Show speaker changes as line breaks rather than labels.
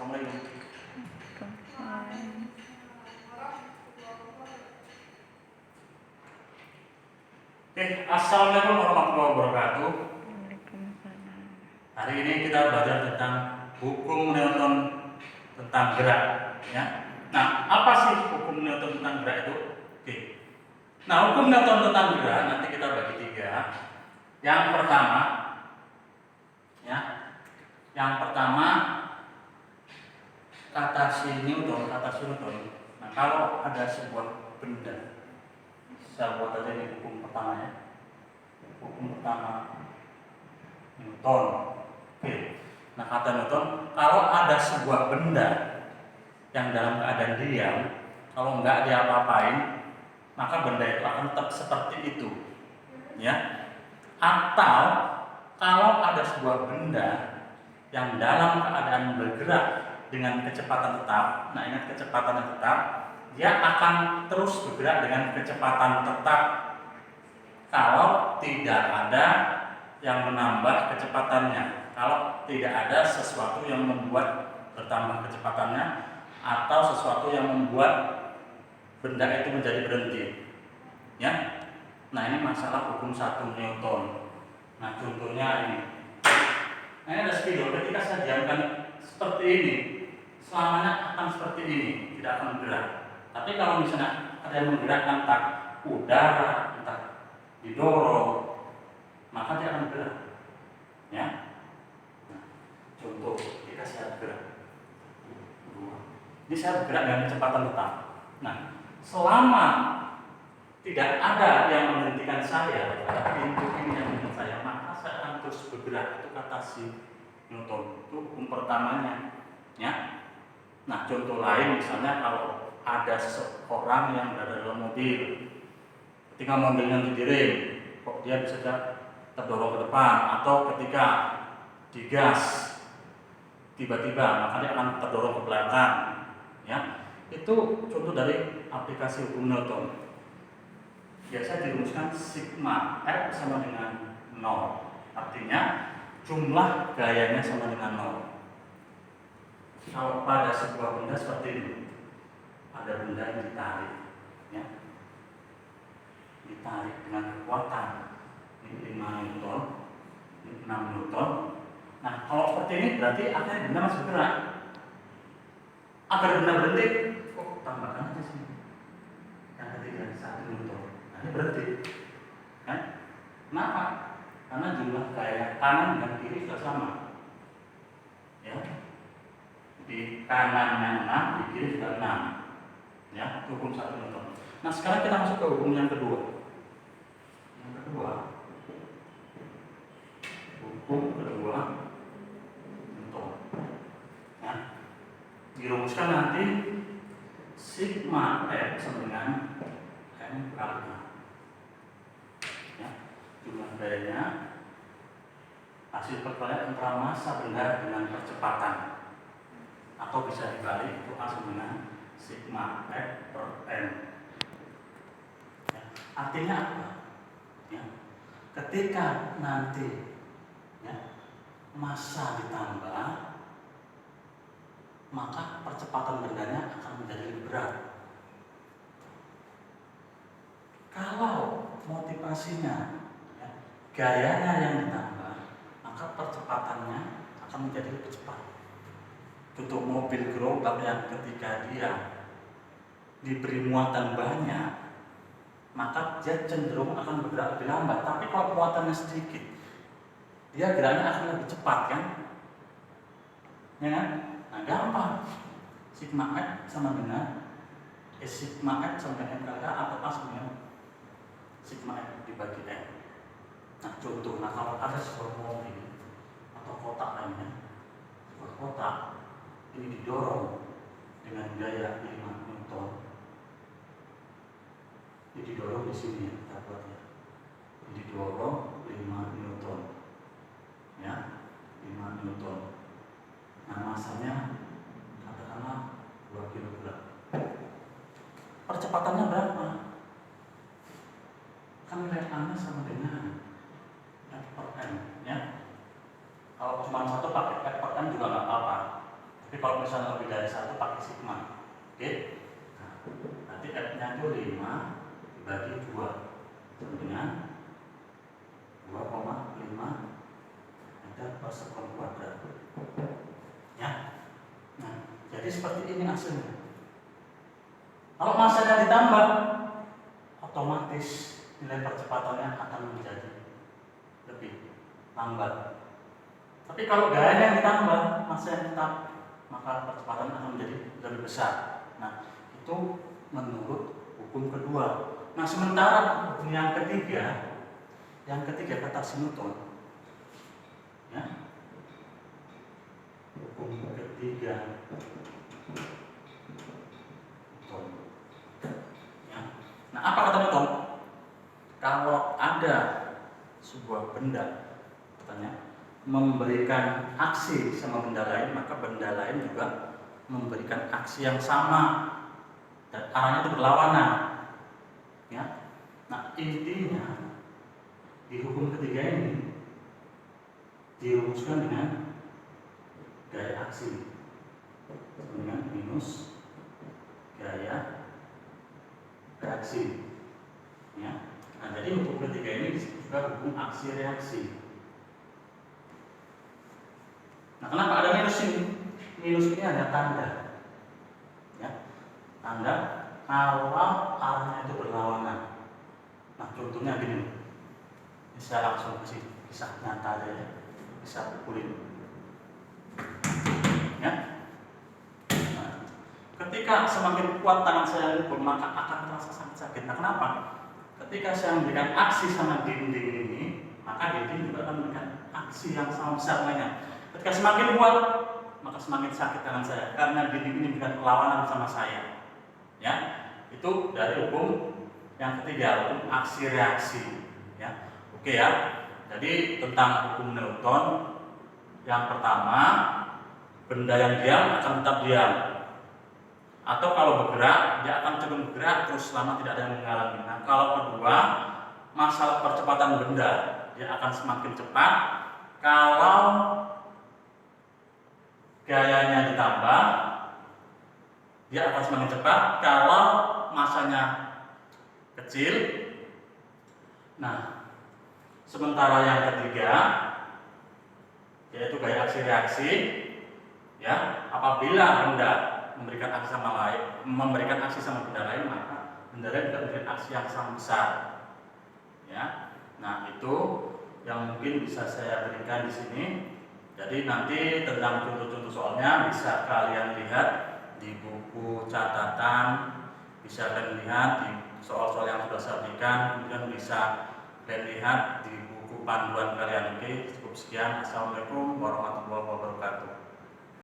Assalamualaikum. Assalamualaikum warahmatullahi wabarakatuh. Hari ini kita belajar tentang hukum Newton tentang gerak, ya. Nah, apa sih hukum Newton tentang gerak itu? Oke. Nah, hukum Newton tentang gerak nanti kita bagi tiga. Yang pertama, ya, kata si Newton. Nah, kalau ada sebuah benda, saya buat aja ini hukum pertamanya. Hukum pertama Newton. Oke. Nah, kata Newton, kalau ada sebuah benda yang dalam keadaan diam, kalau nggak diapa-apain, maka benda itu akan tetap seperti itu, ya. Atau kalau ada sebuah benda yang dalam keadaan bergerak dengan kecepatan tetap, nah ingat kecepatan yang tetap, dia akan terus bergerak dengan kecepatan tetap kalau tidak ada yang menambah kecepatannya, kalau tidak ada sesuatu yang membuat bertambah kecepatannya atau sesuatu yang membuat benda itu menjadi berhenti, ya. Nah, ini masalah hukum 1 Newton. Nah, contohnya ini. Nah, ini ada spidol, ketika saya diamkan seperti ini, selamanya akan seperti ini, tidak akan bergerak. Tapi kalau misalnya ada yang menggerakkan entah udara, entah didorong, maka dia akan bergerak, ya. Nah, contoh, kita saya bergerak. Ini saya bergerak dengan kecepatan tetap. Nah, selama tidak ada yang menghentikan saya, pintu ini yang menghentikan saya, maka saya akan terus bergerak. Itu kata si Newton. Itu hukum pertamanya, ya. Nah, contoh lain misalnya kalau ada seseorang yang berada dalam mobil, ketika mobilnya digiring, kok dia bisa terdorong ke depan, atau ketika digas tiba-tiba, maka dia akan terdorong ke belakang, ya. Itu contoh dari aplikasi hukum Newton. Biasa dirumuskan sigma F sama dengan 0. Artinya jumlah gayanya sama dengan 0. Kalau pada sebuah benda seperti ini, ada benda yang ditarik, ya. Ditarik dengan kekuatan ini 5 Newton, ini 6 Newton. Nah, kalau seperti ini berarti akhirnya benda masih bergerak. Agar benda berhenti, tambahkan aja sini. Yang ketiga 1 Newton. Nah, ini berhenti. Kenapa? Karena jumlah gaya kanan dan kiri sudah sama, ya. Di kanannya 6, di kiri sudah 6, ya. Hukum 1 Newton. Nah, sekarang kita masuk ke hukum yang kedua. Hukum kedua Newton, ya. Dirumuskan nanti sigma F sama dengan M kali A, ya. Jumlah gayanya hasil perkalian antara massa benda dengan percepatan, atau bisa dibalik, itu A sama dengan sigma F per M, ya. Artinya apa? Ya. Ketika nanti, ya, massa ditambah, maka percepatan bendanya akan menjadi lebih berat. Kalau motivasinya, ya, gayanya yang ditambah, maka percepatannya akan menjadi lebih cepat. Contoh mobil gerobak yang ketika dia diberi muatan banyak, maka dia cenderung akan bergerak lebih lambat. Tapi kalau muatannya sedikit, dia geraknya akan lebih cepat, kan? Ya kan? Nah, gampang. Sigma F sama dengan sigma F sama dengan M kali A, atau A sama dengan sigma F dibagi M. Nah, contoh, kalau ada sebuah mobil atau kotak lainnya, sebuah kotak ini didorong dengan gaya 5 Newton. Ini didorong di sini, ya, kita buat, ya. Ini didorong 5 Newton, ya, 5 Newton. Nah, masanya katakanlah 2 kg. Percepatannya berapa? Kan nilai A-nya sama dengan F per M, ya. Kalau cuma satu pakai F per M juga nggak apa-apa. Tapi Tapi kalau misalnya lebih dari 1 pakai sigma. Oke. Nah, nanti F-nya itu 5 dibagi 2 dengan 2,5 meter per sekon kuadrat. Ya. Nah, jadi seperti ini hasilnya. Kalau masanya ditambah, otomatis nilai percepatannya akan menjadi lebih lambat. Tapi kalau gayanya ditambah, masanya tetap, maka percepatan akan menjadi lebih besar. Nah, itu menurut hukum kedua. Nah, sementara hukum yang ketiga kata si Newton, ya, hukum ketiga Newton. Ya. Nah, apa kata Newton? Kalau ada sebuah benda, katanya, memberikan aksi sama benda lain, maka benda lain juga memberikan aksi yang sama dan arahnya itu berlawanan. Ya. Nah, intinya di hukum ketiga ini dirumuskan dengan gaya aksi dengan minus gaya reaksi. Ya. Nah, jadi hukum ketiga ini disebut juga hukum aksi reaksi. Nah, kenapa ada minus ini? Minus ini ada tanda, ya, tanda kalau arahnya itu berlawanan. Nah, contohnya gini, bisa langsung kasih kisah nyata aja ya, bisa pukulin, ya. Nah, ketika semakin kuat tangan saya mukul, maka akan terasa sangat sakit. Nah, kenapa? Ketika saya memberikan aksi sama dinding ini, maka dinding juga akan memberikan aksi yang sama besar lainnya. Ketika semakin kuat, maka semakin sakit tangan saya karena dinding ini memberikan perlawanan sama saya. Ya, itu dari hukum yang ketiga, hukum aksi reaksi. Ya, oke ya. Jadi tentang hukum Newton, yang pertama, benda yang diam akan tetap diam. Atau kalau bergerak, dia akan cenderung bergerak terus selama tidak ada yang mengalami. Nah, kalau kedua, masalah percepatan benda, dia akan semakin cepat kalau gayanya ditambah, dia akan semakin cepat kalau masanya kecil. Nah, sementara yang ketiga yaitu gaya aksi reaksi, ya, apabila benda memberikan aksi sama benda lain, maka benda lain juga memberikan aksi yang sama besar. Ya. Nah, itu yang mungkin bisa saya berikan di sini. Jadi nanti tentang contoh-contoh soalnya bisa kalian lihat di buku catatan, bisa kalian lihat di soal-soal yang sudah saya berikan, kemudian bisa kalian lihat di buku panduan kalian. Oke, cukup sekian. Assalamualaikum warahmatullahi wabarakatuh.